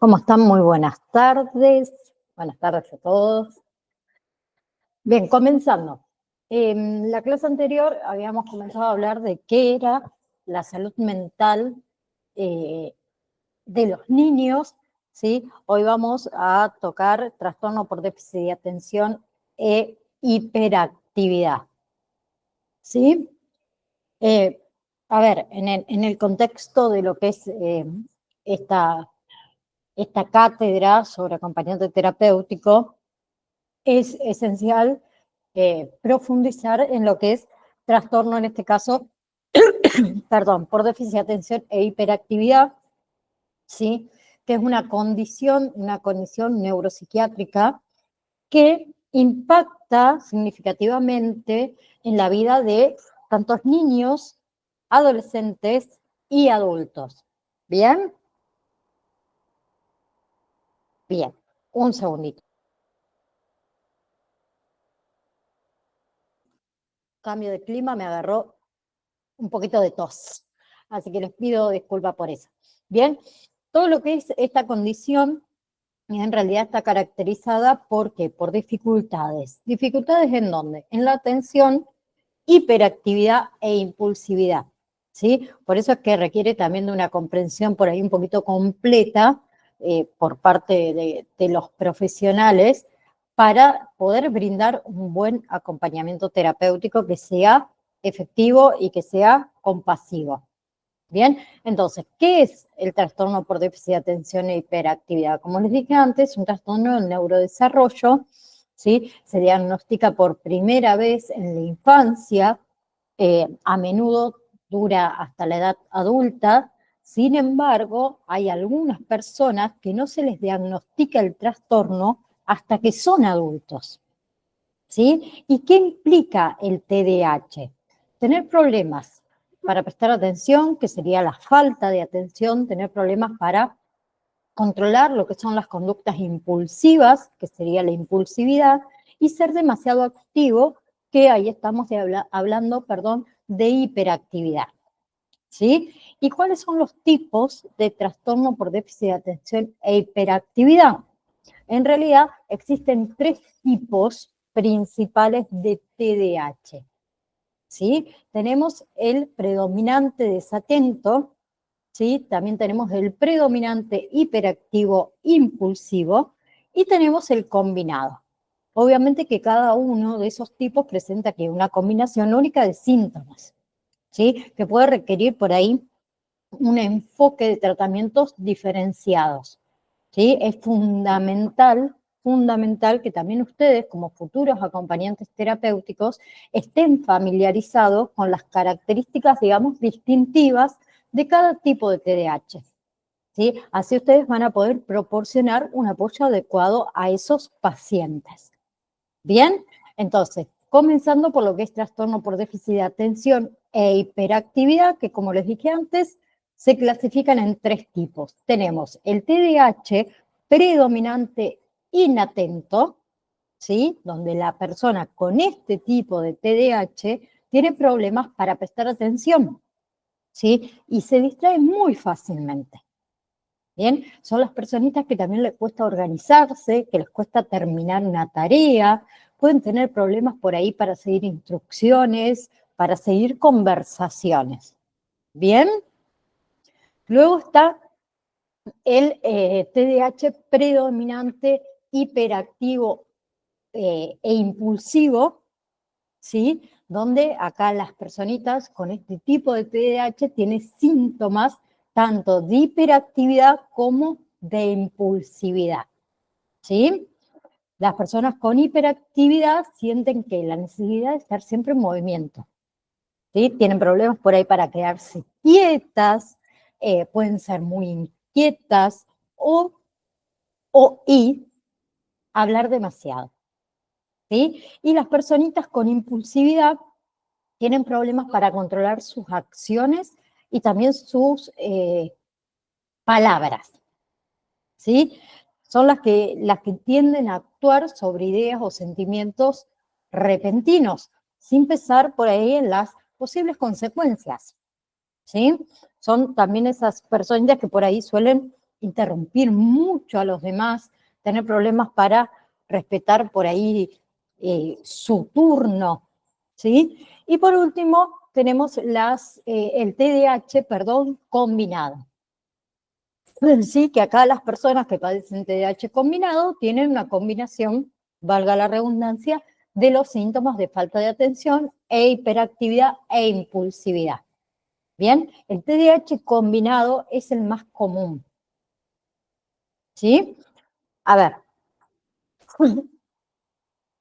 ¿Cómo están? Muy buenas tardes. Buenas tardes a todos. Bien, comenzando. En la clase anterior habíamos comenzado a hablar de qué era la salud mental de los niños, ¿sí? Hoy vamos a tocar trastorno por déficit de atención e hiperactividad, ¿sí? A ver, en el contexto de lo que es esta cátedra sobre acompañante terapéutico, es esencial profundizar en lo que es trastorno, en este caso, perdón, por déficit de atención e hiperactividad, ¿sí? Que es una condición neuropsiquiátrica que impacta significativamente en la vida de tantos niños, adolescentes y adultos. ¿Bien? Bien, un segundito. Cambio de clima me agarró un poquito de tos, así que les pido disculpas por eso. Bien, todo lo que es esta condición en realidad está caracterizada ¿por qué? Por dificultades. ¿Dificultades en dónde? En la atención, hiperactividad e impulsividad, ¿sí? Por eso es que requiere también de una comprensión por ahí un poquito completa por parte de los profesionales para poder brindar un buen acompañamiento terapéutico que sea efectivo y que sea compasivo. Bien, entonces, ¿qué es el trastorno por déficit de atención e hiperactividad? Como les dije antes, un trastorno del neurodesarrollo, ¿sí? Se diagnostica por primera vez en la infancia, a menudo dura hasta la edad adulta. Sin embargo, hay algunas personas que no se les diagnostica el trastorno hasta que son adultos, ¿sí? ¿Y qué implica el TDAH? Tener problemas para prestar atención, que sería la falta de atención, tener problemas para controlar lo que son las conductas impulsivas, que sería la impulsividad, y ser demasiado activo, que ahí estamos hablando, perdón, de hiperactividad, ¿sí? ¿Y cuáles son los tipos de trastorno por déficit de atención e hiperactividad? En realidad existen tres tipos principales de TDAH, ¿sí? Tenemos el predominante desatento, ¿sí? También tenemos el predominante hiperactivo impulsivo y tenemos el combinado. Obviamente que cada uno de esos tipos presenta aquí una combinación única de síntomas, ¿sí? Que puede requerir por ahí un enfoque de tratamientos diferenciados, ¿sí? Es fundamental que también ustedes, como futuros acompañantes terapéuticos, estén familiarizados con las características, digamos, distintivas de cada tipo de TDAH, ¿sí? Así ustedes van a poder proporcionar un apoyo adecuado a esos pacientes. Bien, entonces, comenzando por lo que es trastorno por déficit de atención e hiperactividad, que como les dije antes, se clasifican en tres tipos. Tenemos el TDAH predominante inatento, ¿sí? Donde la persona con este tipo de TDAH tiene problemas para prestar atención, ¿sí? Y se distrae muy fácilmente. Bien, son las personitas que también les cuesta organizarse, que les cuesta terminar una tarea, pueden tener problemas por ahí para seguir instrucciones, para seguir conversaciones. Bien, luego está el TDAH predominante hiperactivo e impulsivo, ¿sí? Donde acá las personitas con este tipo de TDAH tienen síntomas tanto de hiperactividad como de impulsividad, ¿sí? Las personas con hiperactividad sienten que la necesidad de estar siempre en movimiento, ¿sí? Tienen problemas por ahí para quedarse quietas, pueden ser muy inquietas y hablar demasiado, ¿sí? Y las personitas con impulsividad tienen problemas para controlar sus acciones y también sus palabras, ¿sí? Son las que tienden a actuar sobre ideas o sentimientos repentinos, sin pensar por ahí en las posibles consecuencias, ¿sí? Son también esas personas que por ahí suelen interrumpir mucho a los demás, tener problemas para respetar por ahí su turno, ¿sí? Y por último, tenemos el TDAH, combinado. Sí, que acá las personas que padecen TDAH combinado tienen una combinación, valga la redundancia, de los síntomas de falta de atención e hiperactividad e impulsividad. Bien, el TDAH combinado es el más común. ¿Sí? A ver.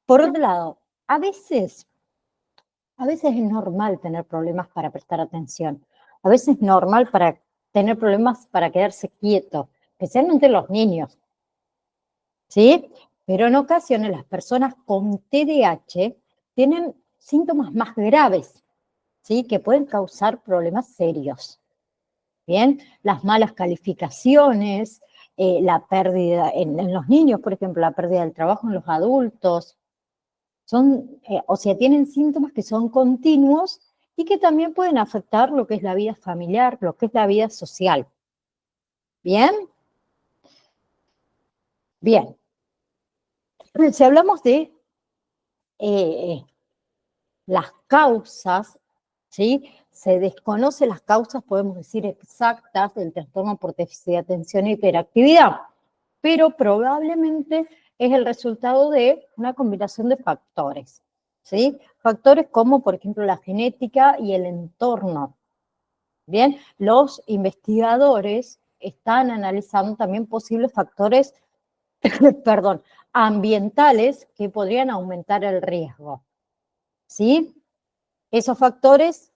Por otro lado, a veces es normal tener problemas para prestar atención. A veces es normal para tener problemas para quedarse quieto, especialmente los niños. ¿Sí? Pero en ocasiones las personas con TDAH tienen síntomas más graves, ¿sí? Que pueden causar problemas serios. Bien, las malas calificaciones, la pérdida en los niños, por ejemplo, la pérdida del trabajo en los adultos, o sea, tienen síntomas que son continuos y que también pueden afectar lo que es la vida familiar, lo que es la vida social. ¿Bien? Bien. Si hablamos de las causas, ¿sí? Se desconocen las causas, podemos decir, exactas del trastorno por déficit de atención e hiperactividad, pero probablemente es el resultado de una combinación de factores, ¿sí? Factores como, por ejemplo, la genética y el entorno. Bien, los investigadores están analizando también posibles factores, perdón, ambientales que podrían aumentar el riesgo, ¿sí? Esos factores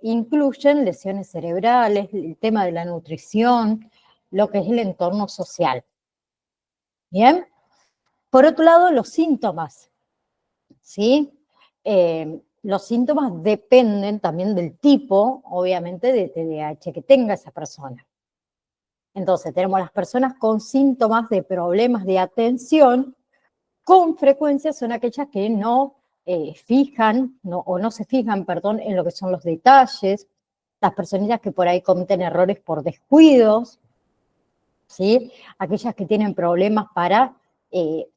incluyen lesiones cerebrales, el tema de la nutrición, lo que es el entorno social. Bien. Por otro lado, los síntomas, ¿sí? Los síntomas dependen también del tipo, obviamente, de TDAH que tenga esa persona. Entonces, tenemos las personas con síntomas de problemas de atención, con frecuencia son aquellas que no no se fijan, perdón, en lo que son los detalles, las personitas que por ahí cometen errores por descuidos, ¿sí? Aquellas que tienen problemas para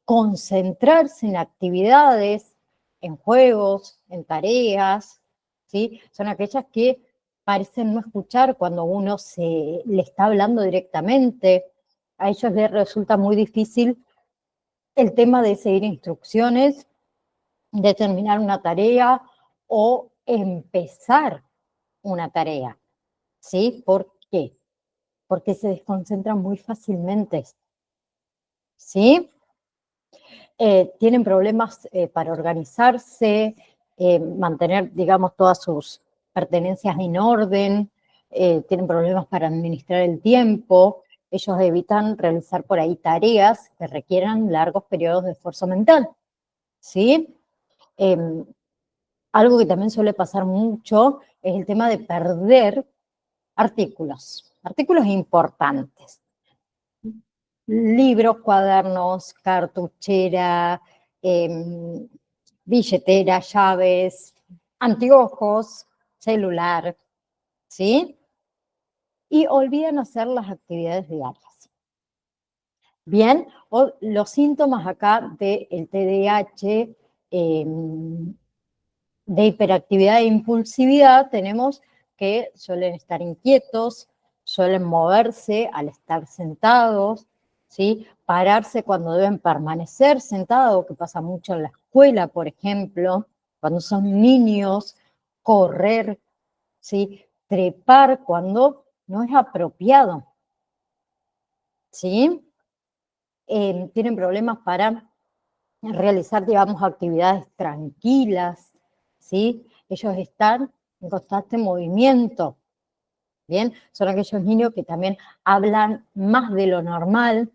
concentrarse en actividades, en juegos, en tareas, ¿sí? Son aquellas que parecen no escuchar cuando uno le está hablando directamente. A ellos les resulta muy difícil el tema de seguir instrucciones, de terminar una tarea o empezar una tarea, ¿sí? ¿Por qué? Porque se desconcentran muy fácilmente, ¿sí? Tienen problemas para organizarse, mantener, digamos, todas sus pertenencias en orden, tienen problemas para administrar el tiempo, ellos evitan realizar por ahí tareas que requieran largos periodos de esfuerzo mental, ¿sí? Algo que también suele pasar mucho es el tema de perder artículos importantes. Libros, cuadernos, cartuchera, billetera, llaves, anteojos, celular, ¿sí? Y olvidan hacer las actividades diarias. Bien, los síntomas acá del TDAH, de hiperactividad e impulsividad, tenemos que suelen estar inquietos, suelen moverse al estar sentados, ¿sí? Pararse cuando deben permanecer sentados, que pasa mucho en la escuela, por ejemplo, cuando son niños, correr, ¿sí? Trepar cuando no es apropiado, ¿sí? Tienen problemas para realizar, digamos, actividades tranquilas, ¿sí? Ellos están en constante movimiento, ¿bien? Son aquellos niños que también hablan más de lo normal,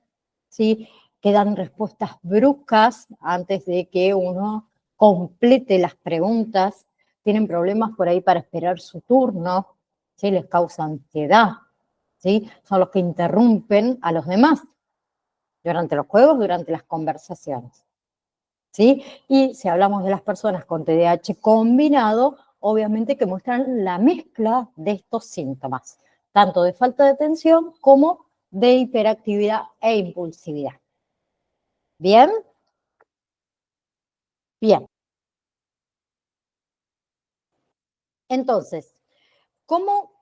¿sí? Que dan respuestas bruscas antes de que uno complete las preguntas, tienen problemas por ahí para esperar su turno, ¿sí? Les causa ansiedad, ¿sí? Son los que interrumpen a los demás durante los juegos, durante las conversaciones, ¿sí? Y si hablamos de las personas con TDAH combinado, obviamente que muestran la mezcla de estos síntomas, tanto de falta de atención como de hiperactividad e impulsividad. ¿Bien? Bien. Entonces, ¿cómo,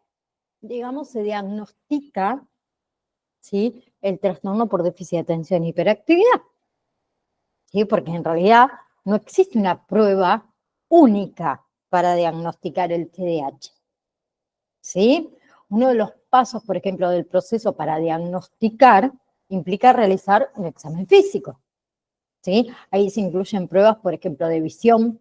digamos, se diagnostica, ¿sí?, el trastorno por déficit de atención e hiperactividad? ¿Sí? Porque en realidad no existe una prueba única para diagnosticar el TDAH. ¿Sí? Uno de los pasos, por ejemplo, del proceso para diagnosticar implica realizar un examen físico. ¿Sí? Ahí se incluyen pruebas, por ejemplo, de visión,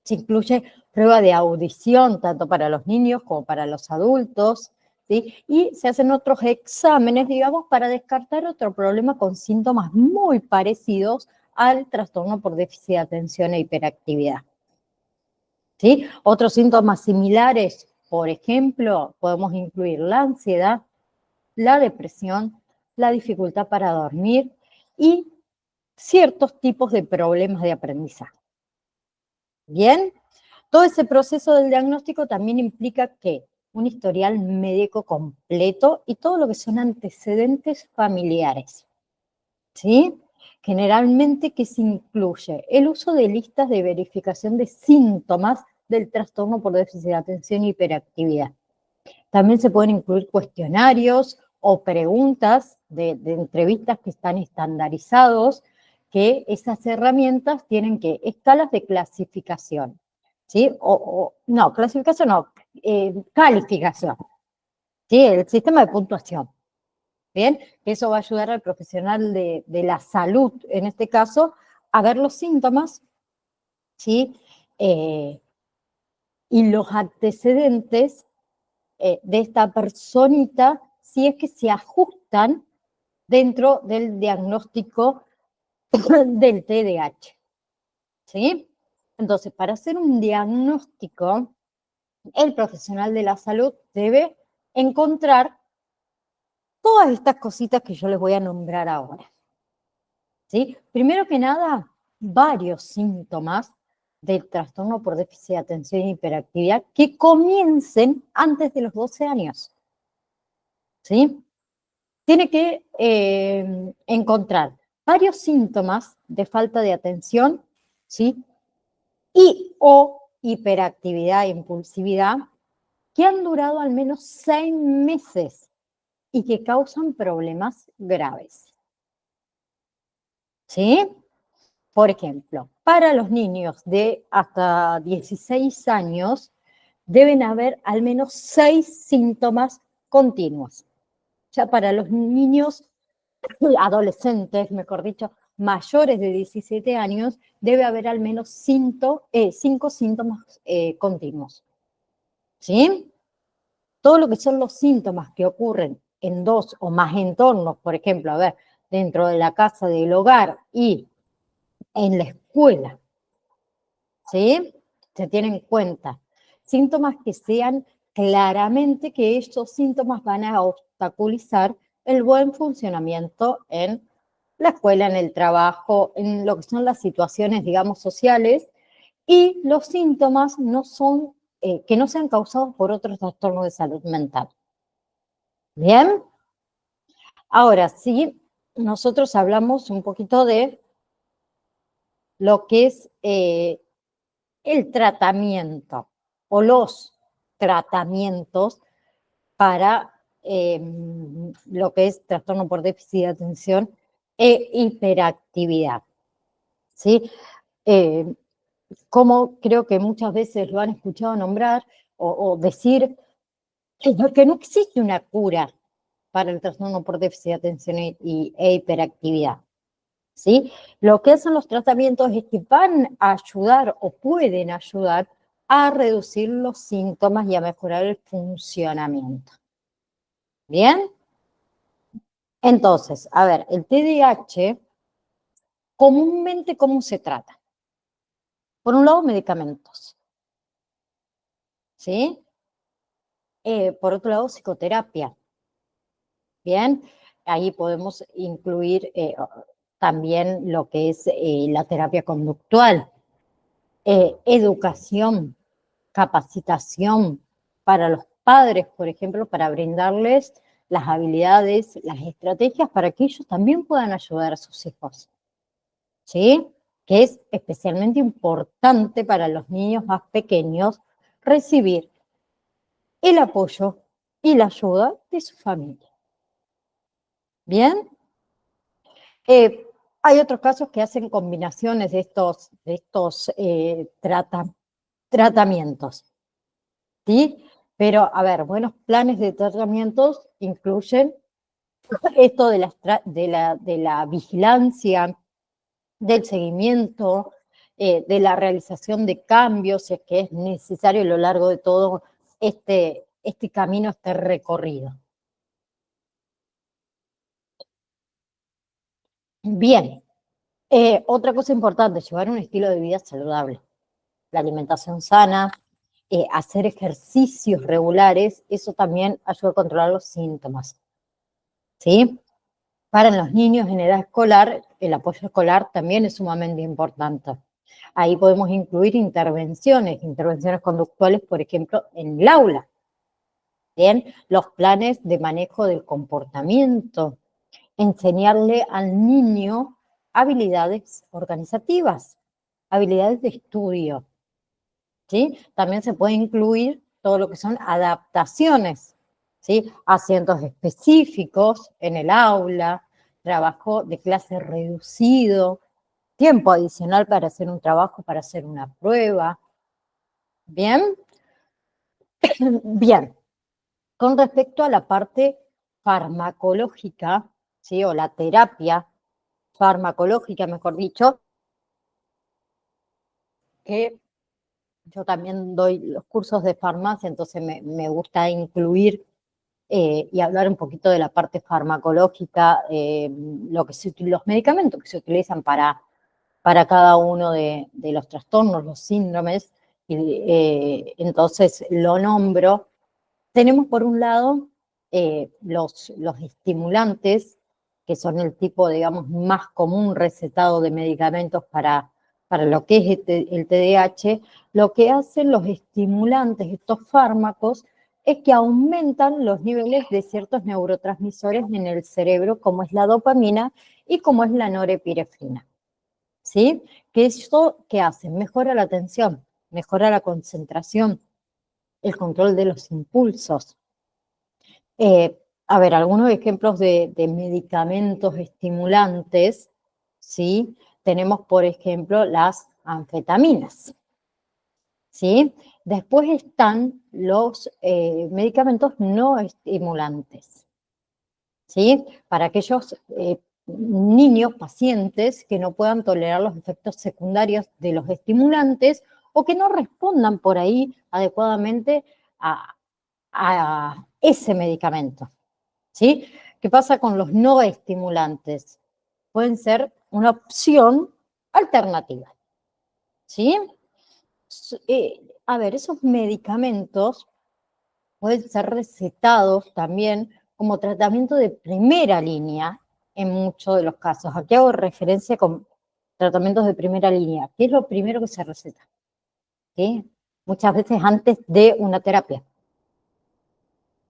se incluye prueba de audición, tanto para los niños como para los adultos, ¿sí? Y se hacen otros exámenes, digamos, para descartar otro problema con síntomas muy parecidos al trastorno por déficit de atención e hiperactividad. ¿Sí? Otros síntomas similares, por ejemplo, podemos incluir la ansiedad, la depresión, la dificultad para dormir y ciertos tipos de problemas de aprendizaje. Bien, todo ese proceso del diagnóstico también implica que un historial médico completo y todo lo que son antecedentes familiares, ¿sí? Generalmente que se incluye el uso de listas de verificación de síntomas del trastorno por déficit de atención y hiperactividad. También se pueden incluir cuestionarios o preguntas de entrevistas que están estandarizados, que esas herramientas tienen que escalas de clasificación, ¿sí? No, clasificación no, calificación, ¿sí? El sistema de puntuación. Bien, eso va a ayudar al profesional de la salud, en este caso, a ver los síntomas, ¿sí? Y los antecedentes de esta personita, si es que se ajustan dentro del diagnóstico del TDAH, ¿sí? Entonces, para hacer un diagnóstico, el profesional de la salud debe encontrar todas estas cositas que yo les voy a nombrar ahora, ¿sí? Primero que nada, varios síntomas del trastorno por déficit de atención y hiperactividad que comiencen antes de los 12 años, ¿sí? Tiene que encontrar varios síntomas de falta de atención, ¿sí? Y o hiperactividad e impulsividad que han durado al menos 6 meses y que causan problemas graves, ¿sí? Por ejemplo, para los niños de hasta 16 años deben haber al menos 6 síntomas continuos. Ya para los niños adolescentes, mejor dicho, mayores de 17 años, debe haber al menos 5 síntomas continuos. ¿Sí? Todo lo que son los síntomas que ocurren en 2 o más entornos, por ejemplo, a ver, dentro de la casa, del hogar y en la escuela, ¿sí? Se tienen en cuenta. Síntomas que sean claramente que estos síntomas van a obstaculizar el buen funcionamiento en la escuela, en el trabajo, en lo que son las situaciones, digamos, sociales, y los síntomas no son, que no sean causados por otros trastornos de salud mental. ¿Bien? Ahora, sí, nosotros hablamos un poquito de lo que es el tratamiento o los tratamientos para lo que es trastorno por déficit de atención e hiperactividad, ¿sí? Como creo que muchas veces lo han escuchado nombrar o decir que no existe una cura para el trastorno por déficit de atención e hiperactividad, ¿sí? Lo que hacen los tratamientos es que van a ayudar o pueden ayudar a reducir los síntomas y a mejorar el funcionamiento. ¿Bien? Entonces, a ver, el TDAH, comúnmente, ¿cómo se trata? Por un lado, medicamentos, ¿sí? Por otro lado, psicoterapia. Bien, ahí podemos incluir también lo que es la terapia conductual, educación, capacitación para los padres, por ejemplo, para brindarles las habilidades, las estrategias para que ellos también puedan ayudar a sus hijos, ¿sí? Que es especialmente importante para los niños más pequeños recibir el apoyo y la ayuda de su familia. ¿Bien? Hay otros casos que hacen combinaciones de estos tratamientos, ¿sí? Pero, a ver, buenos planes de tratamientos incluyen esto de la vigilancia, del seguimiento, de la realización de cambios, si es que es necesario a lo largo de todo este camino, este recorrido. Bien, otra cosa importante, llevar un estilo de vida saludable. La alimentación sana, hacer ejercicios regulares, eso también ayuda a controlar los síntomas, ¿sí? Para los niños en edad escolar, el apoyo escolar también es sumamente importante. Ahí podemos incluir intervenciones conductuales, por ejemplo, en el aula. Bien, los planes de manejo del comportamiento, enseñarle al niño habilidades organizativas, habilidades de estudio, ¿sí? También se puede incluir todo lo que son adaptaciones, ¿sí? Asientos específicos en el aula, trabajo de clase reducido, tiempo adicional para hacer un trabajo, para hacer una prueba. ¿Bien? Bien. Con respecto a la parte farmacológica, ¿sí? O la terapia farmacológica, mejor dicho, que yo también doy los cursos de farmacia, entonces me gusta incluir y hablar un poquito de la parte farmacológica, los medicamentos que se utilizan para cada uno de los trastornos, los síndromes, y entonces lo nombro. Tenemos por un lado los estimulantes, que son el tipo, digamos, más común recetado de medicamentos para lo que es el TDAH. Lo que hacen los estimulantes, estos fármacos, es que aumentan los niveles de ciertos neurotransmisores en el cerebro, como es la dopamina y como es la norepinefrina, ¿sí? Que eso, ¿qué hace? Mejora la atención, mejora la concentración, el control de los impulsos. A ver, algunos ejemplos de medicamentos estimulantes, ¿sí? Tenemos, por ejemplo, las anfetaminas, ¿sí? Después están los medicamentos no estimulantes, ¿sí? Para aquellos niños, pacientes que no puedan tolerar los efectos secundarios de los estimulantes o que no respondan por ahí adecuadamente a ese medicamento, ¿sí? ¿Qué pasa con los no estimulantes? Pueden ser una opción alternativa, ¿sí? A ver, esos medicamentos pueden ser recetados también como tratamiento de primera línea en muchos de los casos. Aquí hago referencia con tratamientos de primera línea. ¿Qué es lo primero que se receta? ¿Sí? Muchas veces antes de una terapia.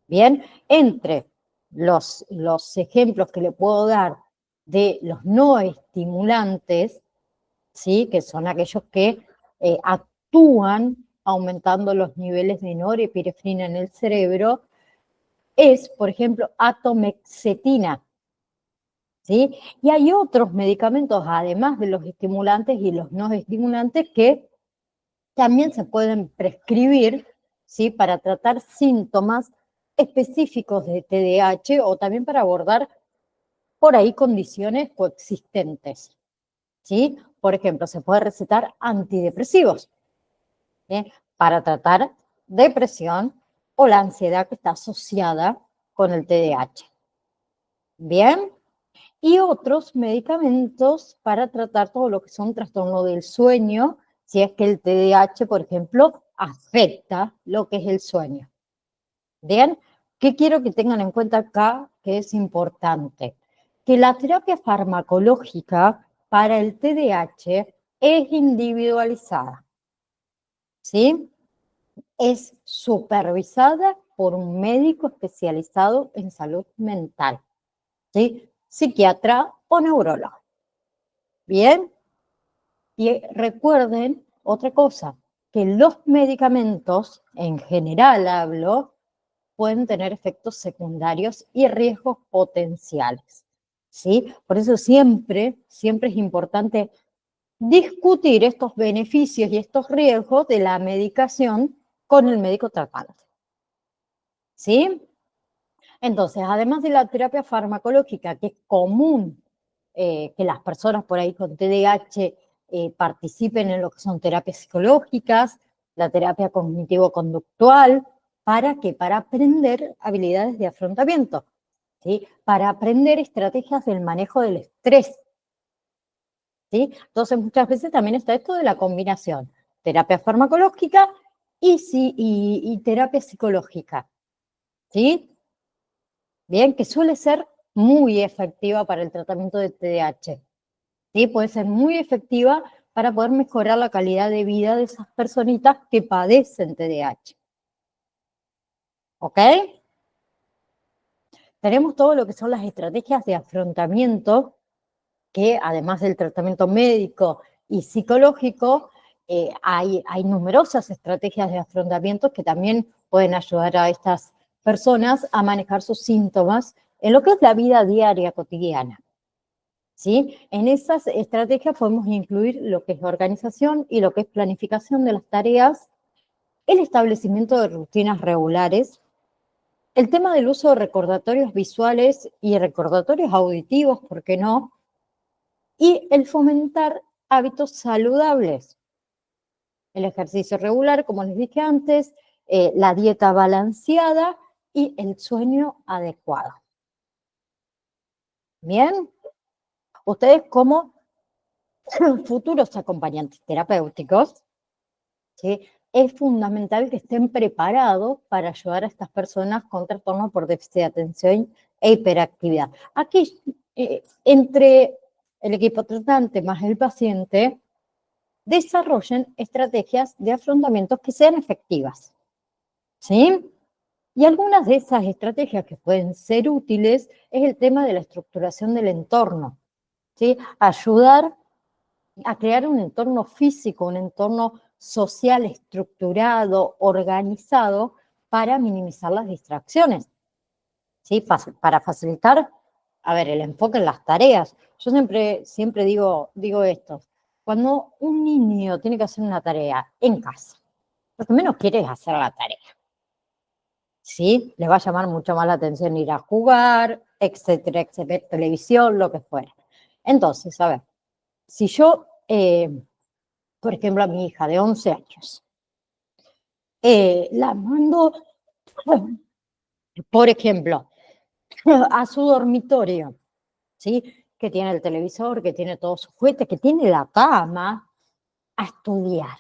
Bien, entre los ejemplos que le puedo dar de los no estimulantes, ¿sí? Que son aquellos que actúan aumentando los niveles de norepinefrina en el cerebro, es, por ejemplo, atomexetina, ¿sí? Y hay otros medicamentos, además de los estimulantes y los no estimulantes, que también se pueden prescribir, ¿sí? Para tratar síntomas específicos de TDAH o también para abordar por ahí condiciones coexistentes, ¿sí? Por ejemplo, se puede recetar antidepresivos, ¿sí? Para tratar depresión o la ansiedad que está asociada con el TDAH. Bien, y otros medicamentos para tratar todo lo que son trastornos del sueño, si es que el TDAH, por ejemplo, afecta lo que es el sueño. Bien, ¿qué quiero que tengan en cuenta acá que es importante? Que la terapia farmacológica para el TDAH es individualizada, ¿sí? Es supervisada por un médico especializado en salud mental, ¿sí? Psiquiatra o neurólogo. ¿Bien? Y recuerden otra cosa, que los medicamentos, en general hablo, pueden tener efectos secundarios y riesgos potenciales, ¿sí? Por eso siempre es importante discutir estos beneficios y estos riesgos de la medicación con el médico tratante, ¿sí? Entonces, además de la terapia farmacológica, que es común que las personas por ahí con TDAH participen en lo que son terapias psicológicas, la terapia cognitivo-conductual, ¿para qué? Para aprender habilidades de afrontamiento, ¿sí? Para aprender estrategias del manejo del estrés, ¿sí? Entonces, muchas veces también está esto de la combinación, terapia farmacológica y terapia psicológica, ¿sí? Bien, que suele ser muy efectiva para el tratamiento de TDAH, ¿sí? Puede ser muy efectiva para poder mejorar la calidad de vida de esas personitas que padecen TDAH, ¿ok? Tenemos todo lo que son las estrategias de afrontamiento, que además del tratamiento médico y psicológico, hay numerosas estrategias de afrontamiento que también pueden ayudar a estas personas a manejar sus síntomas en lo que es la vida diaria cotidiana, ¿sí? En esas estrategias podemos incluir lo que es organización y lo que es planificación de las tareas, el establecimiento de rutinas regulares, el tema del uso de recordatorios visuales y recordatorios auditivos, ¿por qué no? Y el fomentar hábitos saludables, el ejercicio regular, como les dije antes, la dieta balanceada y el sueño adecuado. Bien, ustedes como futuros acompañantes terapéuticos, ¿sí? Es fundamental que estén preparados para ayudar a estas personas con trastornos por déficit de atención e hiperactividad. Aquí, entre el equipo tratante más el paciente, desarrollen estrategias de afrontamiento que sean efectivas, ¿sí? Y algunas de esas estrategias que pueden ser útiles es el tema de la estructuración del entorno, ¿sí? Ayudar a crear un entorno físico, un entorno social estructurado, organizado, para minimizar las distracciones, ¿sí? Para facilitar, a ver, el enfoque en las tareas. Yo siempre digo esto, cuando un niño tiene que hacer una tarea en casa, lo que menos quiere es hacer la tarea, ¿sí? Le va a llamar mucho más la atención ir a jugar, etcétera, etcétera, televisión, lo que fuera. Entonces, a ver, si yo, por ejemplo, a mi hija de 11 años, la mando, por ejemplo, a su dormitorio, ¿sí? Que tiene el televisor, que tiene todos sus juguetes, que tiene la cama, a estudiar.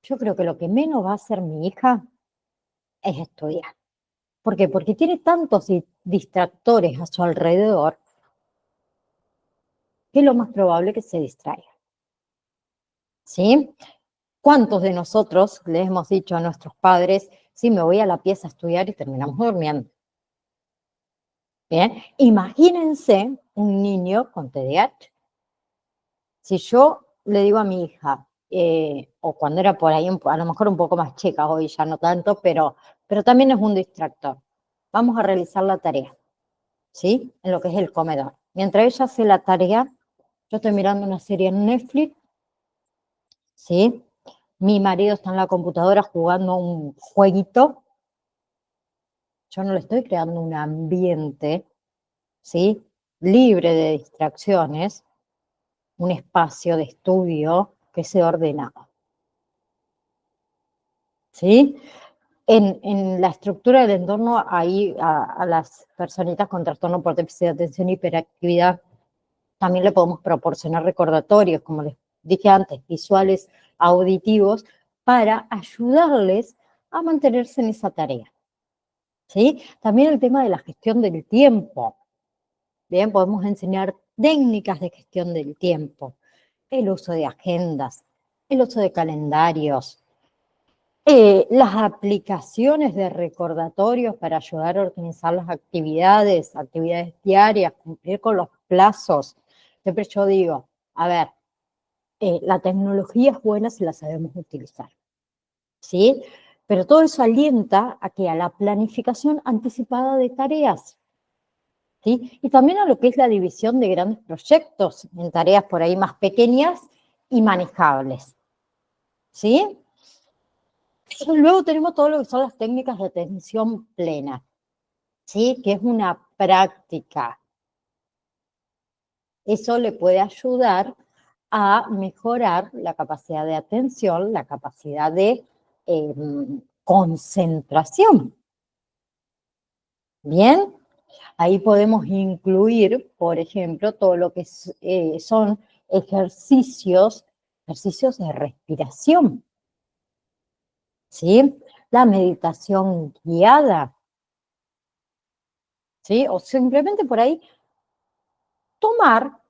Yo creo que lo que menos va a hacer mi hija es estudiar. ¿Por qué? Porque tiene tantos distractores a su alrededor que es lo más probable que se distraiga, ¿sí? ¿Cuántos de nosotros le hemos dicho a nuestros padres, sí, me voy a la pieza a estudiar y terminamos durmiendo? Bien, imagínense un niño con TDAH. Si yo le digo a mi hija, o cuando era por ahí, a lo mejor un poco más chica, hoy ya no tanto, pero también es un distractor. Vamos a realizar la tarea, ¿sí? En lo que es el comedor. Mientras ella hace la tarea, yo estoy mirando una serie en Netflix, ¿sí? Mi marido está en la computadora jugando un jueguito. Yo no le estoy creando un ambiente, ¿sí? Libre de distracciones, un espacio de estudio que sea ordenado, ¿sí? En la estructura del entorno, ahí a las personitas con trastorno por déficit de atención y hiperactividad también le podemos proporcionar recordatorios, como les dije antes, visuales, auditivos, para ayudarles a mantenerse en esa tarea, ¿sí? También el tema de la gestión del tiempo. Bien, podemos enseñar técnicas de gestión del tiempo, el uso de agendas, el uso de calendarios, Las aplicaciones de recordatorios para ayudar a organizar las actividades diarias, cumplir con los plazos. Siempre yo digo, a ver, la tecnología es buena si la sabemos utilizar, ¿sí? Pero todo eso alienta a que a la planificación anticipada de tareas, ¿sí? Y también a lo que es la división de grandes proyectos en tareas por ahí más pequeñas y manejables, ¿sí? Luego tenemos todo lo que son las técnicas de atención plena, ¿sí? Que es una práctica. Eso le puede ayudar a mejorar la capacidad de atención, la capacidad de concentración. Bien, ahí podemos incluir, por ejemplo, todo lo que son ejercicios de respiración, ¿sí? La meditación guiada, ¿sí? O simplemente por ahí tomar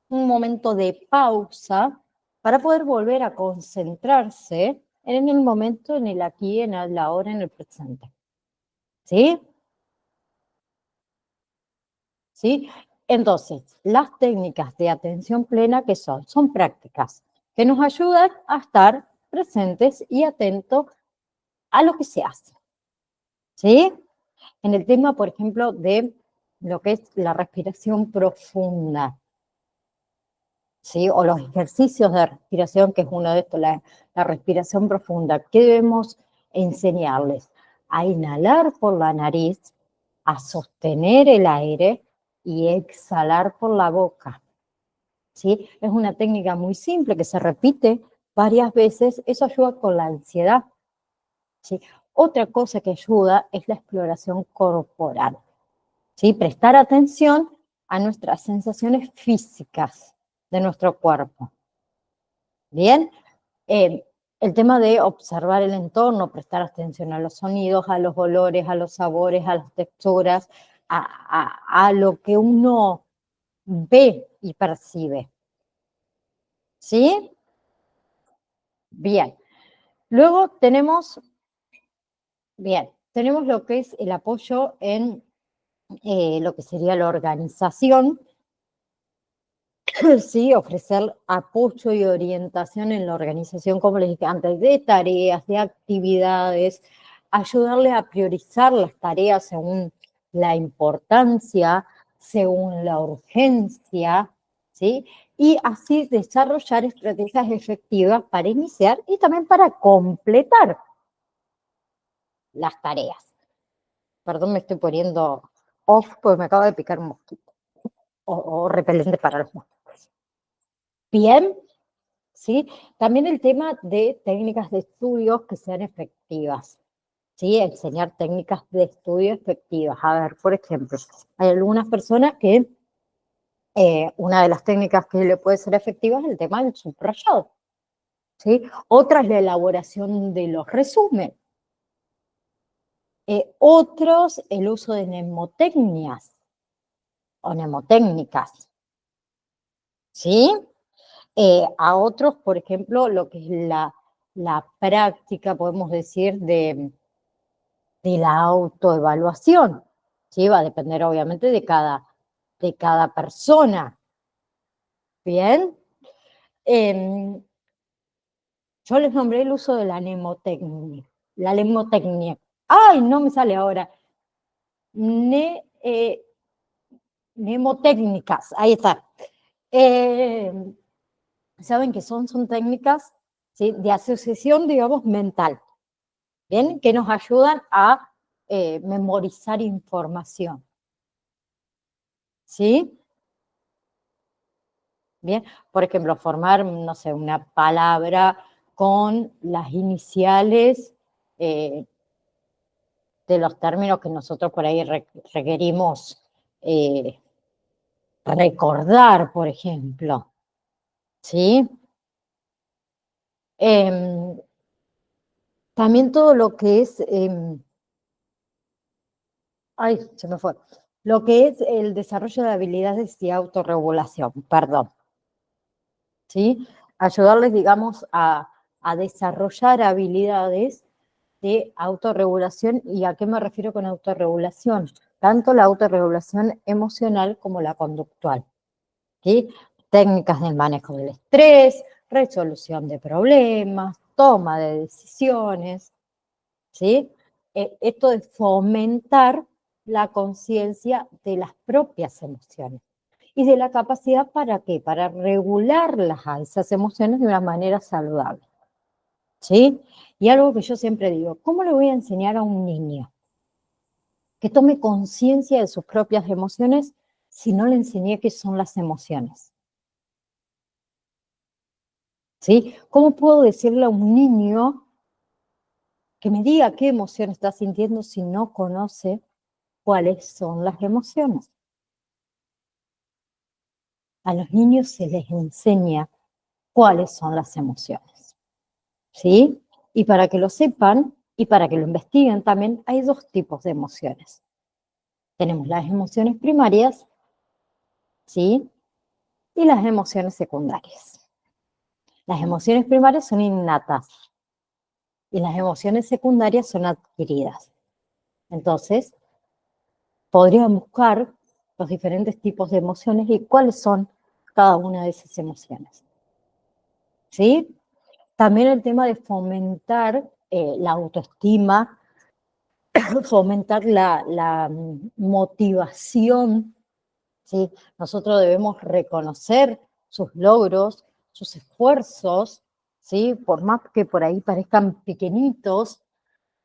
un momento de pausa para poder volver a concentrarse en el momento, en el aquí, en el ahora, en el presente. ¿Sí? ¿Sí? Entonces, las técnicas de atención plena, ¿qué son? Son prácticas que nos ayudan a estar presentes y atentos a lo que se hace. ¿Sí? En el tema, por ejemplo, de lo que es la respiración profunda, ¿sí? O los ejercicios de respiración, que es uno de estos, la respiración profunda. ¿Qué debemos enseñarles? A inhalar por la nariz, a sostener el aire y exhalar por la boca, ¿sí? Es una técnica muy simple que se repite varias veces. Eso ayuda con la ansiedad, ¿sí? Otra cosa que ayuda es la exploración corporal, ¿sí? Prestar atención a nuestras sensaciones físicas de nuestro cuerpo. Bien, el tema de observar el entorno, prestar atención a los sonidos, a los olores, a los sabores, a las texturas, a lo que uno ve y percibe. ¿Sí? Bien. Luego tenemos lo que es el apoyo en lo que sería la organización. Sí, ofrecer apoyo y orientación en la organización, como les dije antes, de tareas, de actividades, ayudarle a priorizar las tareas según la importancia, según la urgencia, ¿sí? Y así desarrollar estrategias efectivas para iniciar y también para completar las tareas. Perdón, me estoy poniendo off porque me acabo de picar un mosquito o repelente para los mosquitos. Bien. ¿Sí? También el tema de técnicas de estudios que sean efectivas, ¿sí? Enseñar técnicas de estudio efectivas. A ver, por ejemplo, hay algunas personas que una de las técnicas que le puede ser efectiva es el tema del subrayado, ¿sí? Otra es la elaboración de los resúmenes. Otros, el uso de mnemotecnias o mnemotécnicas, ¿sí? A otros, por ejemplo, lo que es la práctica, podemos decir, de la autoevaluación, ¿sí? Va a depender obviamente de cada persona. Bien. Yo les nombré el uso de la mnemotecnia. La mnemotecnia. ¡Ay, no me sale ahora! Mnemotécnicas, ahí está. ¿Saben qué son? Son técnicas, ¿sí? De asociación, digamos, mental, ¿bien? Que nos ayudan a memorizar información, ¿sí? Bien, por ejemplo, formar, no sé, una palabra con las iniciales de los términos que nosotros por ahí requerimos recordar, por ejemplo, ¿sí? Eh, También todo lo que es, ay, se me fue, lo que es el desarrollo de habilidades de autorregulación, perdón, ¿sí? Ayudarles, digamos, a desarrollar habilidades de autorregulación. ¿Y a qué me refiero con autorregulación? Tanto la autorregulación emocional como la conductual. ¿Sí? Técnicas del manejo del estrés, resolución de problemas, toma de decisiones, ¿sí? Esto es fomentar la conciencia de las propias emociones y de la capacidad ¿para qué? Para regularlas a esas emociones de una manera saludable, ¿sí? Y algo que yo siempre digo, ¿cómo le voy a enseñar a un niño que tome conciencia de sus propias emociones si no le enseñé qué son las emociones? ¿Sí? ¿Cómo puedo decirle a un niño que me diga qué emoción está sintiendo si no conoce cuáles son las emociones? A los niños se les enseña cuáles son las emociones, ¿sí? Y para que lo sepan y para que lo investiguen también, hay dos tipos de emociones. Tenemos las emociones primarias, ¿sí? Y las emociones secundarias. Las emociones primarias son innatas y las emociones secundarias son adquiridas. Entonces, podrían buscar los diferentes tipos de emociones y cuáles son cada una de esas emociones, ¿sí? También el tema de fomentar la autoestima, fomentar la motivación, ¿sí? Nosotros debemos reconocer sus logros, sus esfuerzos, ¿sí? Por más que por ahí parezcan pequeñitos,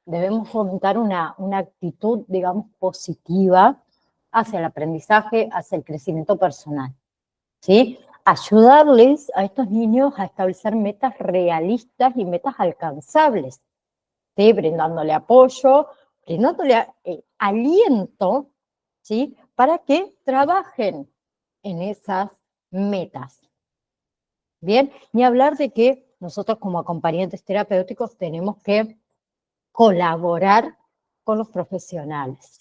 debemos fomentar una actitud, digamos, positiva hacia el aprendizaje, hacia el crecimiento personal, ¿sí? Ayudarles a estos niños a establecer metas realistas y metas alcanzables, ¿sí? Brindándole apoyo, brindándole aliento, ¿sí? Para que trabajen en esas metas. Bien, ni hablar de que nosotros como acompañantes terapéuticos tenemos que colaborar con los profesionales,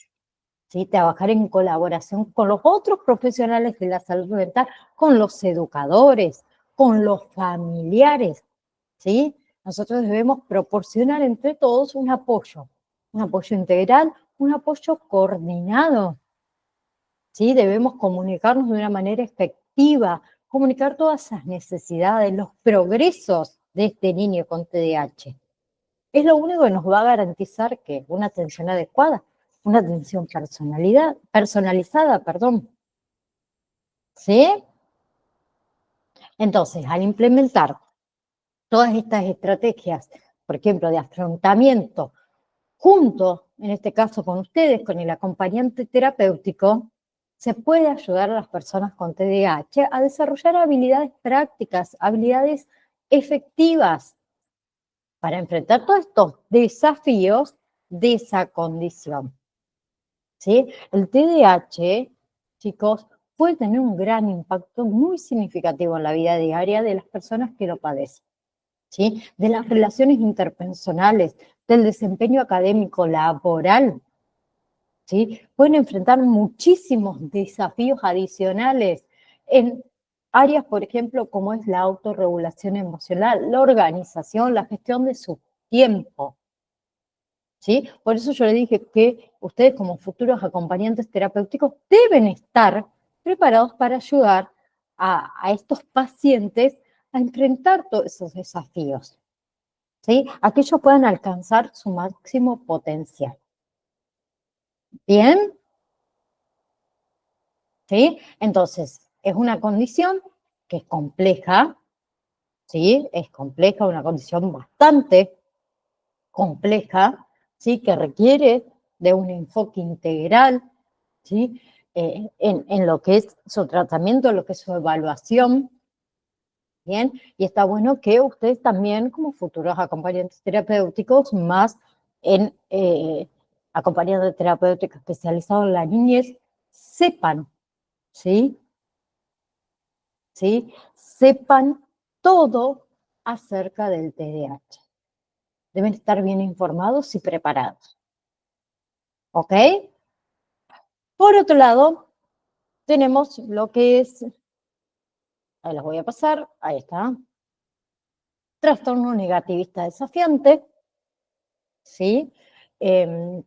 ¿sí? Trabajar en colaboración con los otros profesionales de la salud mental, con los educadores, con los familiares, ¿sí? Nosotros debemos proporcionar entre todos un apoyo integral, un apoyo coordinado, ¿sí? Debemos comunicarnos de una manera efectiva, comunicar todas esas necesidades, los progresos de este niño con TDAH. Es lo único que nos va a garantizar que una atención adecuada, una atención personalizada, perdón. ¿Sí? Entonces, al implementar todas estas estrategias, por ejemplo, de afrontamiento, junto, en este caso con ustedes, con el acompañante terapéutico, se puede ayudar a las personas con TDAH a desarrollar habilidades prácticas, habilidades efectivas para enfrentar todos estos desafíos de esa condición, ¿sí? El TDAH, chicos, puede tener un gran impacto muy significativo en la vida diaria de las personas que lo padecen, ¿sí? De las relaciones interpersonales, del desempeño académico, laboral, ¿sí? Pueden enfrentar muchísimos desafíos adicionales en áreas, por ejemplo, como es la autorregulación emocional, la organización, la gestión de su tiempo, ¿sí? Por eso yo le dije que ustedes como futuros acompañantes terapéuticos deben estar preparados para ayudar a estos pacientes a enfrentar todos esos desafíos, ¿sí? A que ellos puedan alcanzar su máximo potencial. ¿Bien? ¿Sí? Entonces, es una condición que es compleja, ¿sí? Es compleja, una condición bastante compleja, ¿sí? Que requiere de un enfoque integral, ¿sí? En lo que es su tratamiento, en lo que es su evaluación, ¿bien? Y está bueno que ustedes también, como futuros acompañantes terapéuticos, más en acompañantes terapéuticos especializados en la niñez, sepan, ¿sí? ¿Sí? Sepan todo acerca del TDAH. Deben estar bien informados y preparados. ¿Ok? Por otro lado, tenemos lo que es, ahí los voy a pasar, ahí está, trastorno negativista desafiante, ¿sí? Em,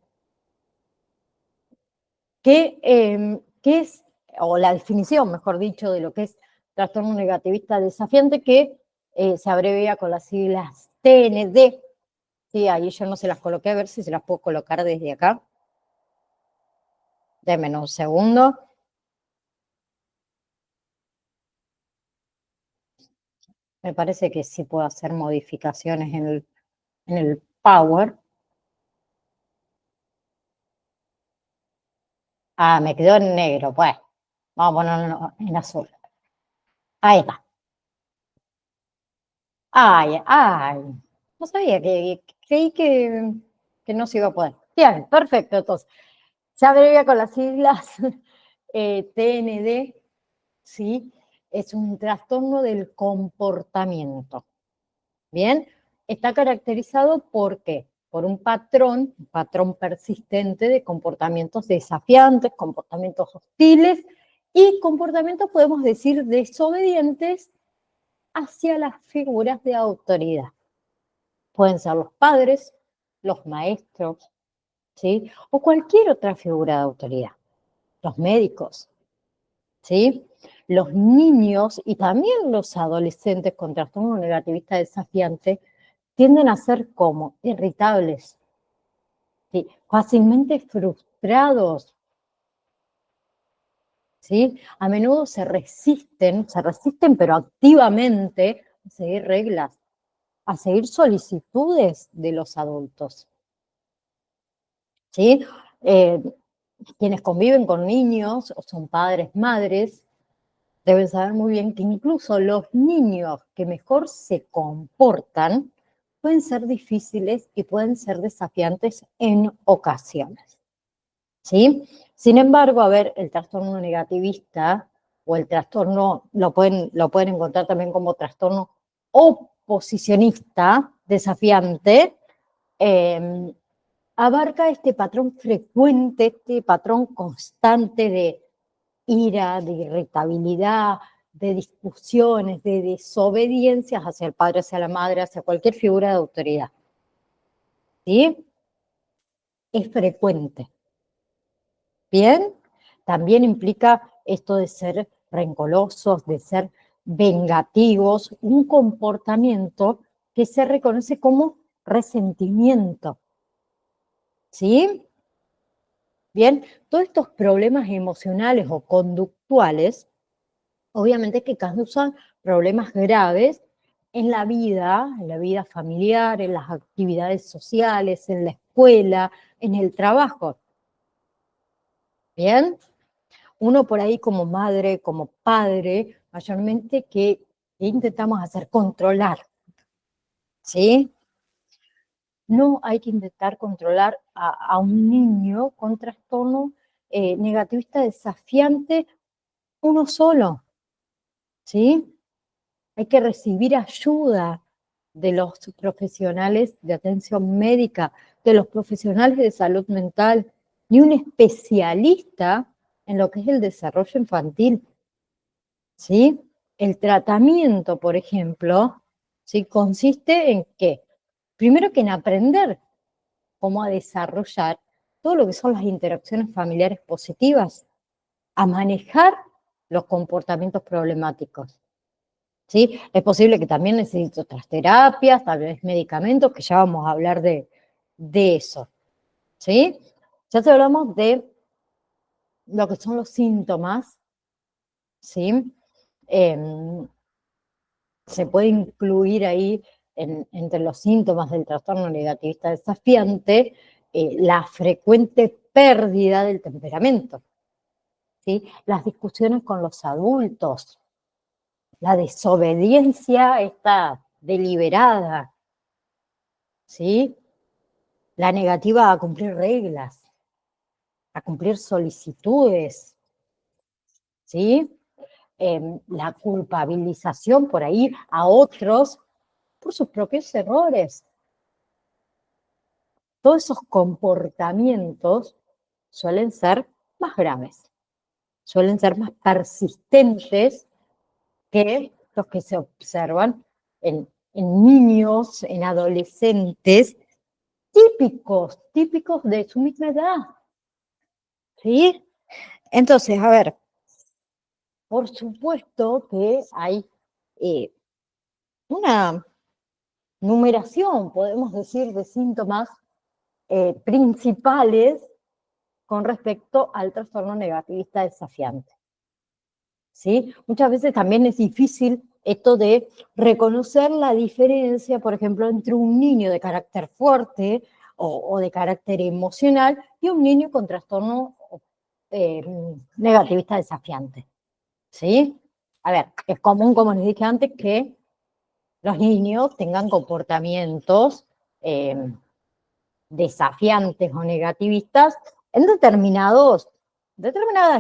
¿Qué es, o la definición, mejor dicho, de lo que es trastorno negativista desafiante, que se abrevia con las siglas TND? Sí, ahí yo no se las coloqué, a ver si se las puedo colocar desde acá. Denme un segundo. Me parece que sí puedo hacer modificaciones en el Power. Ah, me quedó en negro, pues. Vamos a ponerlo en azul. Ahí está. Ay, ay. No sabía creí que no se iba a poder. Bien, perfecto. Entonces, se abrevia con las siglas TND, ¿sí? Es un trastorno del comportamiento. Bien, está caracterizado ¿por qué? Por un patrón persistente de comportamientos desafiantes, comportamientos hostiles y comportamientos, podemos decir, desobedientes hacia las figuras de autoridad. Pueden ser los padres, los maestros, ¿sí? O cualquier otra figura de autoridad, los médicos, ¿sí? Los niños y también los adolescentes con trastorno negativista desafiante tienden a ser como irritables, ¿sí? Fácilmente frustrados, ¿sí? A menudo se resisten pero activamente a seguir reglas, a seguir solicitudes de los adultos, ¿sí? Eh, Quienes conviven con niños o son padres, madres, deben saber muy bien que incluso los niños que mejor se comportan pueden ser difíciles y pueden ser desafiantes en ocasiones, ¿sí? Sin embargo, a ver, el trastorno negativista o el trastorno, lo pueden encontrar también como trastorno oposicionista, desafiante, eh, abarca este patrón frecuente, este patrón constante de ira, de irritabilidad, de discusiones, de desobediencias hacia el padre, hacia la madre, hacia cualquier figura de autoridad. ¿Sí? Es frecuente. Bien, también implica esto de ser rencorosos, de ser vengativos, un comportamiento que se reconoce como resentimiento. ¿Sí? Bien, todos estos problemas emocionales o conductuales, obviamente que causan problemas graves en la vida familiar, en las actividades sociales, en la escuela, en el trabajo. Bien, uno por ahí como madre, como padre, mayormente que intentamos hacer controlar, ¿sí? No hay que intentar controlar a un niño con trastorno negativista desafiante uno solo, ¿sí? Hay que recibir ayuda de los profesionales de atención médica, de los profesionales de salud mental y un especialista en lo que es el desarrollo infantil, ¿sí? El tratamiento, por ejemplo, ¿sí? Consiste en qué? Primero que en aprender cómo a desarrollar todo lo que son las interacciones familiares positivas, a manejar los comportamientos problemáticos, ¿sí? Es posible que también necesite otras terapias, tal vez medicamentos, que ya vamos a hablar de eso, ¿sí? Ya te hablamos de lo que son los síntomas, ¿sí? Se puede incluir ahí entre los síntomas del trastorno negativista desafiante la frecuente pérdida del temperamento, ¿sí? Las discusiones con los adultos, la desobediencia está deliberada, ¿sí? La negativa a cumplir reglas, a cumplir solicitudes, ¿sí? La culpabilización por ahí a otros por sus propios errores. Todos esos comportamientos suelen ser más graves, suelen ser más persistentes que los que se observan en niños, en adolescentes, típicos de su misma edad. ¿Sí? Entonces, a ver, por supuesto que hay una numeración, podemos decir, de síntomas principales con respecto al trastorno negativista desafiante. ¿Sí? Muchas veces también es difícil esto de reconocer la diferencia, por ejemplo, entre un niño de carácter fuerte o de carácter emocional y un niño con trastorno negativista desafiante. ¿Sí? A ver, es común, como les dije antes, que los niños tengan comportamientos desafiantes o negativistas en determinadas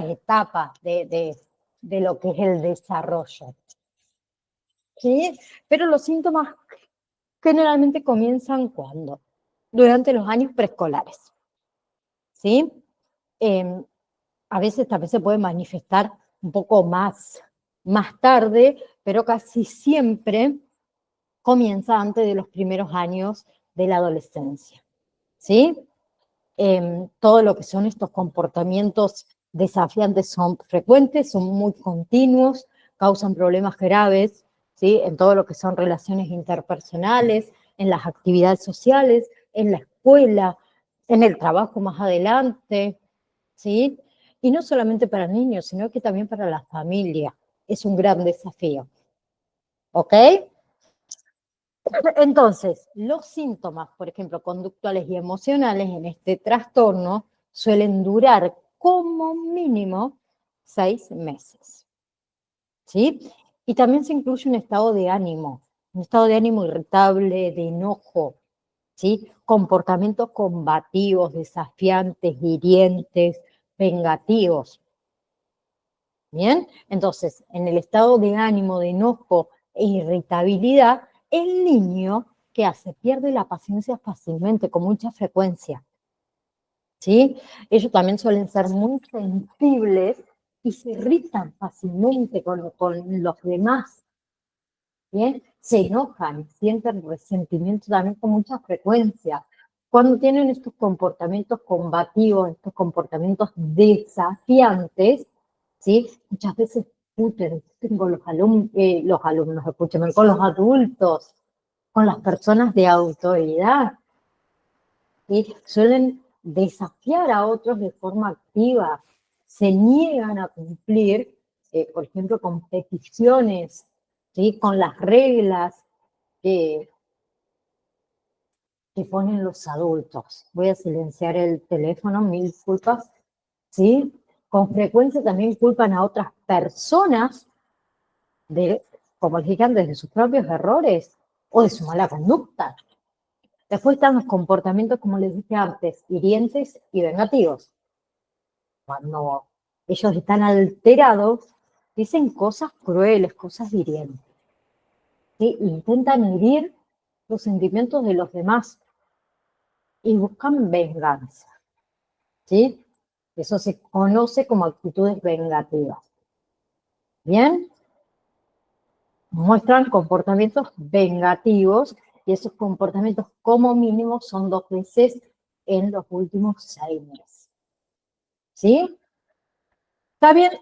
etapas de lo que es el desarrollo. ¿Sí? Pero los síntomas generalmente comienzan ¿cuándo? Durante los años preescolares. ¿Sí? A veces también se puede manifestar un poco más tarde, pero casi siempre comienza antes de los primeros años de la adolescencia. ¿Sí? Todo lo que son estos comportamientos desafiantes son frecuentes, son muy continuos, causan problemas graves, ¿sí? En todo lo que son relaciones interpersonales, en las actividades sociales, en la escuela, en el trabajo más adelante, ¿sí? Y no solamente para niños, sino que también para la familia. Es un gran desafío. ¿Ok? Entonces, los síntomas, por ejemplo, conductuales y emocionales en este trastorno suelen durar como mínimo 6 meses. ¿Sí? Y también se incluye un estado de ánimo irritable, de enojo, ¿sí? Comportamientos combativos, desafiantes, hirientes, vengativos. ¿Bien? Entonces, en el estado de ánimo, de enojo e irritabilidad, el niño, ¿qué hace? Pierde la paciencia fácilmente, con mucha frecuencia. ¿Sí? Ellos también suelen ser muy sensibles y se irritan fácilmente con los demás. ¿Bien? Se enojan, sienten resentimiento también con mucha frecuencia. Cuando tienen estos comportamientos combativos, estos comportamientos desafiantes, ¿sí? Muchas veces discuten con los alumnos, escúchame, con los adultos, con las personas de autoridad, ¿sí? Suelen desafiar a otros de forma activa, se niegan a cumplir, por ejemplo, con peticiones, ¿sí? Con las reglas que ponen los adultos. Voy a silenciar el teléfono, mil disculpas. ¿Sí? Con frecuencia también culpan a otras personas de, como les dije antes, de sus propios errores o de su mala conducta. Después están los comportamientos, como les dije antes, hirientes y vengativos. Cuando ellos están alterados, dicen cosas crueles, cosas hirientes. ¿Sí? Intentan herir los sentimientos de los demás y buscan venganza. ¿Sí? Eso se conoce como actitudes vengativas. ¿Bien? Muestran comportamientos vengativos y esos comportamientos como mínimo son 2 veces en los últimos 6 meses. ¿Sí? Está bien,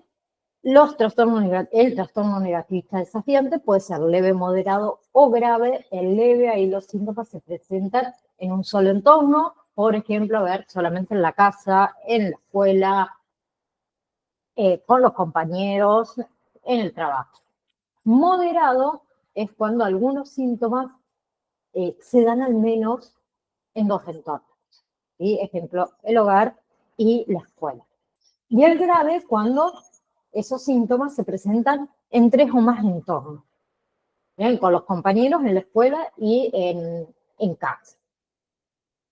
el trastorno negativista desafiante puede ser leve, moderado o grave. El leve, ahí los síntomas se presentan en un solo entorno, por ejemplo, a ver, solamente en la casa, en la escuela, con los compañeros, en el trabajo. Moderado es cuando algunos síntomas se dan al menos en 2 entornos. ¿Sí? Ejemplo, el hogar y la escuela. Y el grave es cuando esos síntomas se presentan en 3 o más entornos. ¿Bien? Con los compañeros, en la escuela y en casa.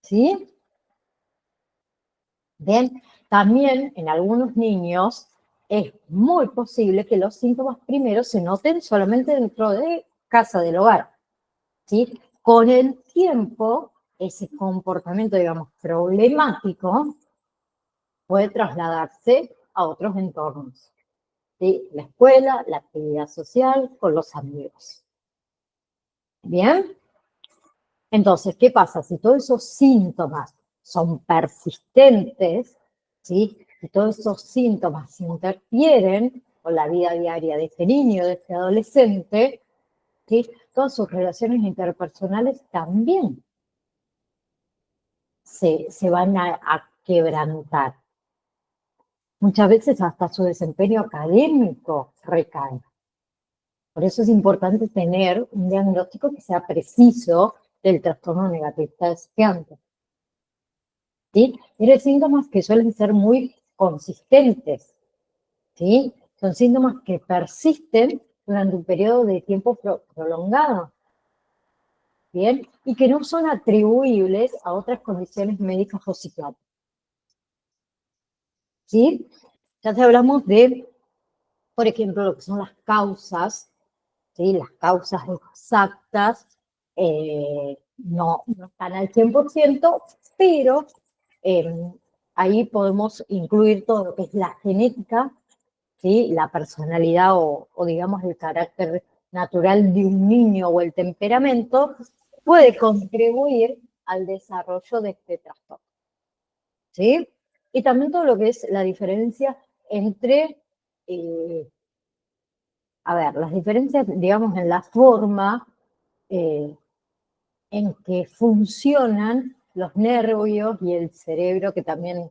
¿Sí? Bien, también en algunos niños es muy posible que los síntomas primero se noten solamente dentro de casa, del hogar. ¿Sí? Con el tiempo, ese comportamiento, digamos, problemático puede trasladarse a otros entornos. ¿Sí? La escuela, la actividad social, con los amigos. ¿Bien? Entonces, ¿qué pasa? Si todos esos síntomas son persistentes, ¿sí? Si todos esos síntomas interfieren con la vida diaria de este niño, de este adolescente, ¿sí? Todas sus relaciones interpersonales también se van a quebrantar. Muchas veces hasta su desempeño académico recae. Por eso es importante tener un diagnóstico que sea preciso del trastorno negativista desafiante. ¿Sí? Tiene síntomas que suelen ser muy consistentes, ¿sí? Son síntomas que persisten durante un periodo de tiempo prolongado, ¿bien? Y que no son atribuibles a otras condiciones médicas o psiquiátricas, ¿sí? Ya te hablamos de, por ejemplo, lo que son las causas, ¿sí? Las causas exactas no están al 100%, pero ahí podemos incluir todo lo que es la genética, ¿sí? La personalidad o digamos el carácter natural de un niño o el temperamento puede contribuir al desarrollo de este trastorno, ¿sí? Y también todo lo que es la diferencia entre, las diferencias, digamos, en la forma en que funcionan los nervios y el cerebro, que también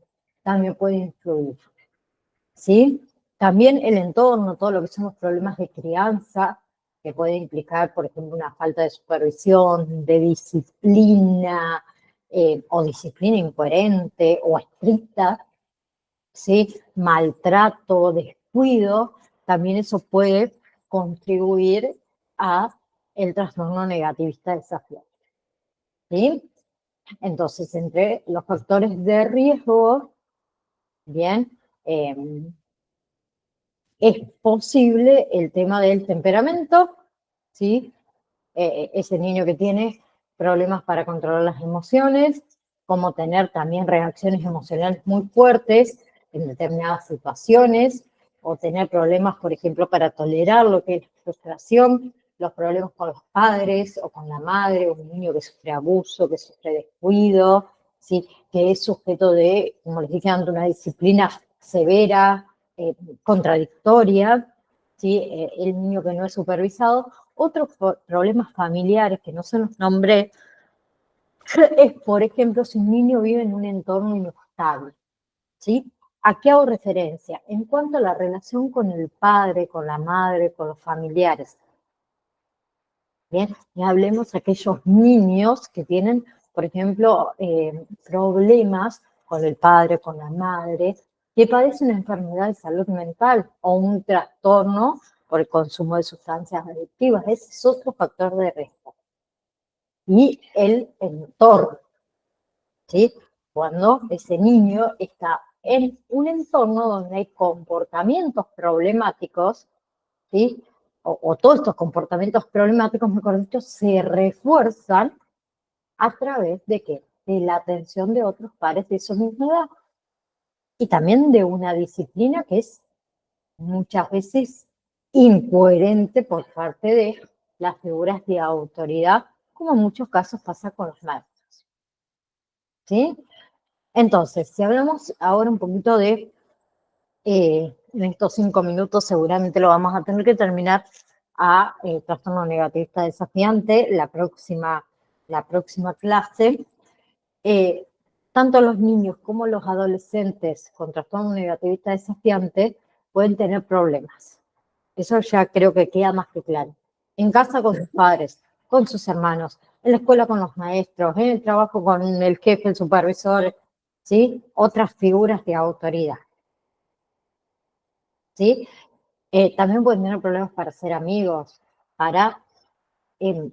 puede influir, ¿sí? También el entorno, todo lo que son los problemas de crianza, que puede implicar, por ejemplo, una falta de supervisión, de disciplina, o disciplina incoherente o estricta, ¿sí? Maltrato, descuido, también eso puede contribuir a el trastorno negativista desafiante, ¿sí? Entonces, entre los factores de riesgo, bien, es posible el tema del temperamento, ¿sí? Ese niño que tiene problemas para controlar las emociones, como tener también reacciones emocionales muy fuertes en determinadas situaciones, o tener problemas, por ejemplo, para tolerar lo que es la frustración, los problemas con los padres o con la madre, un niño que sufre abuso, que sufre descuido, ¿sí? Que es sujeto de, como les dije antes, una disciplina severa, contradictoria, ¿sí? El niño que no es supervisado. Otros problemas familiares que no se los nombré es, por ejemplo, si un niño vive en un entorno inestable, ¿sí? ¿A qué hago referencia? En cuanto a la relación con el padre, con la madre, con los familiares. Bien, y hablemos de aquellos niños que tienen, por ejemplo, problemas con el padre, con la madre, que padecen una enfermedad de salud mental o un trastorno por el consumo de sustancias adictivas. Ese es otro factor de riesgo. Y el entorno, ¿sí? Cuando ese niño está en un entorno donde hay comportamientos problemáticos, ¿sí? O todos estos comportamientos problemáticos, mejor dicho, se refuerzan a través de qué? De la atención de otros pares de su misma edad. Y también de una disciplina que es muchas veces incoherente por parte de las figuras de autoridad, como en muchos casos pasa con los maestros, ¿sí? Entonces, si hablamos ahora un poquito de, en estos 5 minutos seguramente lo vamos a tener que terminar a trastorno negativista desafiante, la próxima clase, tanto los niños como los adolescentes con trastorno negativista desafiante pueden tener problemas. Eso ya creo que queda más que claro. En casa con sus padres, con sus hermanos, en la escuela con los maestros, en el trabajo con el jefe, el supervisor, ¿sí? Otras figuras de autoridad, ¿sí? También pueden tener problemas para ser amigos, para eh,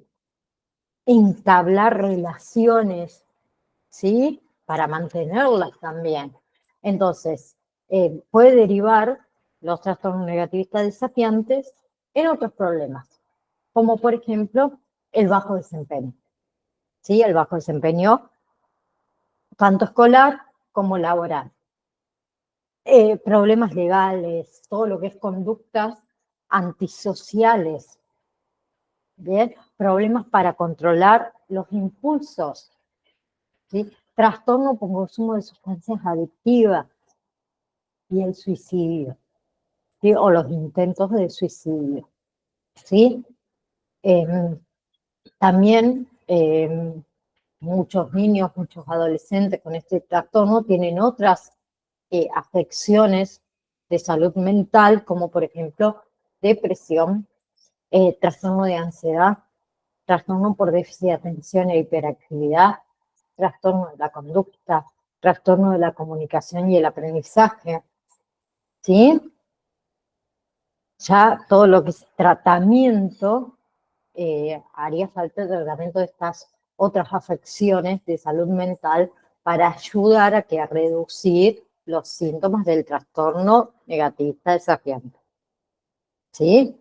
entablar relaciones, ¿sí? Para mantenerlas también. Entonces, puede derivar los trastornos negativistas desafiantes en otros problemas, como por ejemplo el bajo desempeño, ¿sí? El bajo desempeño tanto escolar como laboral. Problemas legales, todo lo que es conductas antisociales, ¿bien? Problemas para controlar los impulsos, ¿sí? Trastorno por consumo de sustancias adictivas y el suicidio, ¿sí? O los intentos de suicidio, ¿sí? También muchos niños, muchos adolescentes con este trastorno tienen otras afecciones de salud mental, como por ejemplo depresión, trastorno de ansiedad, trastorno por déficit de atención e hiperactividad, trastorno de la conducta, trastorno de la comunicación y el aprendizaje, ¿sí? Ya todo lo que es tratamiento, haría falta el tratamiento de estas otras afecciones de salud mental para ayudar a reducir los síntomas del trastorno negativista desafiante, ¿sí?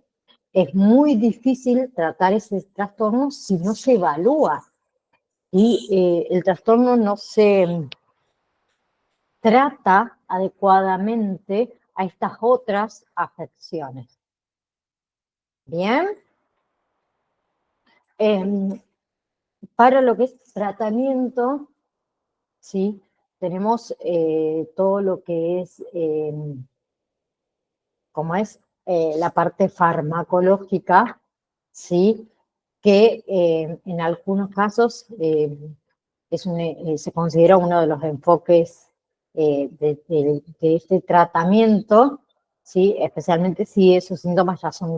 Es muy difícil tratar ese trastorno si no se evalúa y el trastorno no se trata adecuadamente a estas otras afecciones. Bien. Para lo que es tratamiento, ¿sí? Tenemos todo lo que es, como es la parte farmacológica, ¿sí? Que en algunos casos se considera uno de los enfoques de este tratamiento, ¿sí? Especialmente si esos síntomas ya son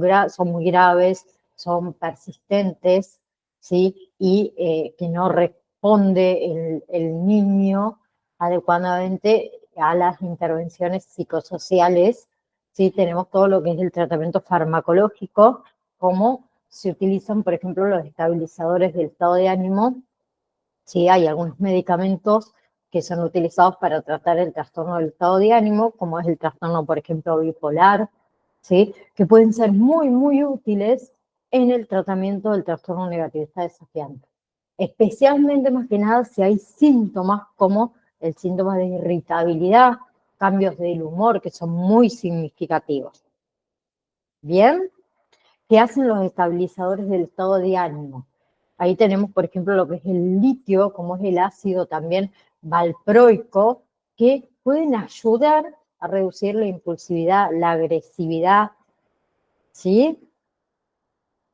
muy graves, son persistentes, ¿sí? Y que no responde el niño adecuadamente a las intervenciones psicosociales, ¿sí? Tenemos todo lo que es el tratamiento farmacológico, como se utilizan, por ejemplo, los estabilizadores del estado de ánimo. Sí, hay algunos medicamentos que son utilizados para tratar el trastorno del estado de ánimo, como es el trastorno, por ejemplo, bipolar, ¿sí? Que pueden ser muy, muy útiles en el tratamiento del trastorno negativista desafiante. Especialmente, más que nada, si hay síntomas como el síntoma de irritabilidad, cambios del humor, que son muy significativos. ¿Bien? ¿Qué hacen los estabilizadores del estado de ánimo? Ahí tenemos, por ejemplo, lo que es el litio, como es el ácido también valproico, que pueden ayudar a reducir la impulsividad, la agresividad, ¿sí?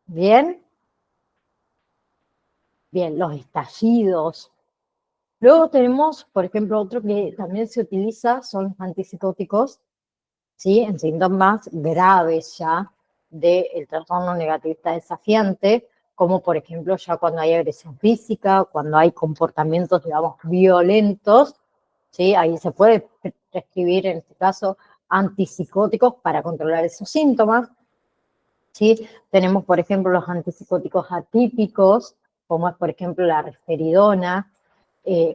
Bien, bien, los estallidos. Luego tenemos, por ejemplo, otro que también se utiliza, son los antipsicóticos, ¿sí? En síntomas graves ya del trastorno negativista desafiante, como por ejemplo ya cuando hay agresión física, cuando hay comportamientos, digamos, violentos, ¿sí? Ahí se puede prescribir, en este caso, antipsicóticos para controlar esos síntomas, ¿sí? Tenemos, por ejemplo, los antipsicóticos atípicos, como es, por ejemplo, la risperidona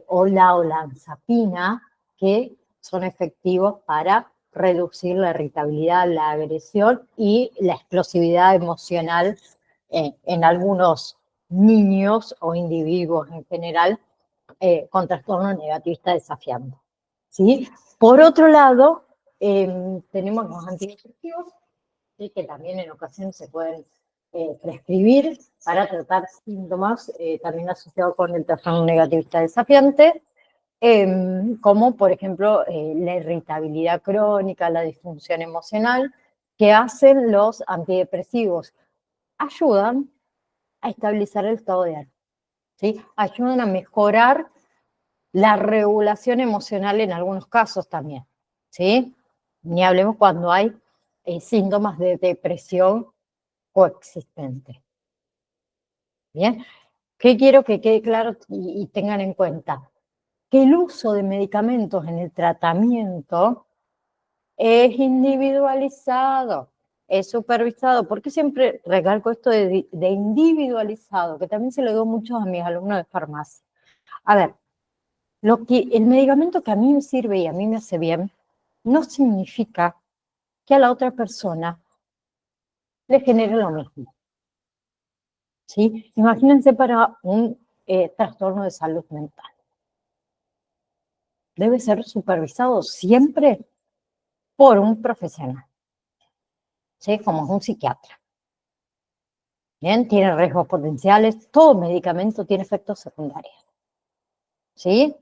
o la olanzapina, que son efectivos para reducir la irritabilidad, la agresión y la explosividad emocional en algunos niños o individuos en general con trastorno negativista desafiante, ¿sí? Por otro lado, tenemos los antidepresivos, ¿sí? Que también en ocasiones se pueden prescribir para tratar síntomas también asociados con el trastorno negativista desafiante, como por ejemplo la irritabilidad crónica, la disfunción emocional, que hacen los antidepresivos. Ayudan a estabilizar el estado de ánimo, ¿sí? Ayudan a mejorar la regulación emocional en algunos casos también, ¿sí? Ni hablemos cuando hay síntomas de depresión coexistente. Bien, ¿qué quiero que quede claro y tengan en cuenta? Que el uso de medicamentos en el tratamiento es individualizado, es supervisado. ¿Por qué siempre recalco esto de individualizado? Que también se lo digo mucho a mis alumnos de farmacia. A ver, el medicamento que a mí me sirve y a mí me hace bien, no significa que a la otra persona le genere lo mismo, ¿sí? Imagínense para un trastorno de salud mental. Debe ser supervisado siempre por un profesional, ¿sí? Como un psiquiatra. Bien, tiene riesgos potenciales, todo medicamento tiene efectos secundarios. ¿Sí?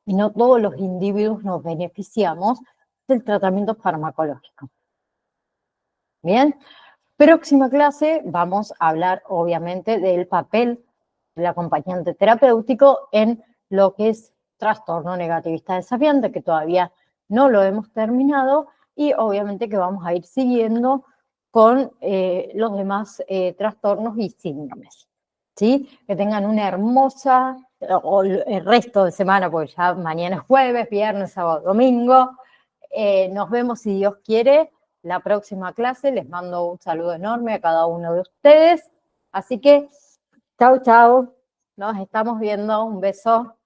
Y no todos los individuos nos beneficiamos del tratamiento farmacológico. Bien, próxima clase vamos a hablar obviamente del papel del acompañante terapéutico en lo que es trastorno negativista desafiante, que todavía no lo hemos terminado, y obviamente que vamos a ir siguiendo con los demás trastornos y síndromes. ¿Sí? Que tengan una hermosa, o el resto de semana, porque ya mañana es jueves, viernes, sábado, domingo. Nos vemos, si Dios quiere, la próxima clase. Les mando un saludo enorme a cada uno de ustedes. Así que, chau, chau. Nos estamos viendo. Un beso.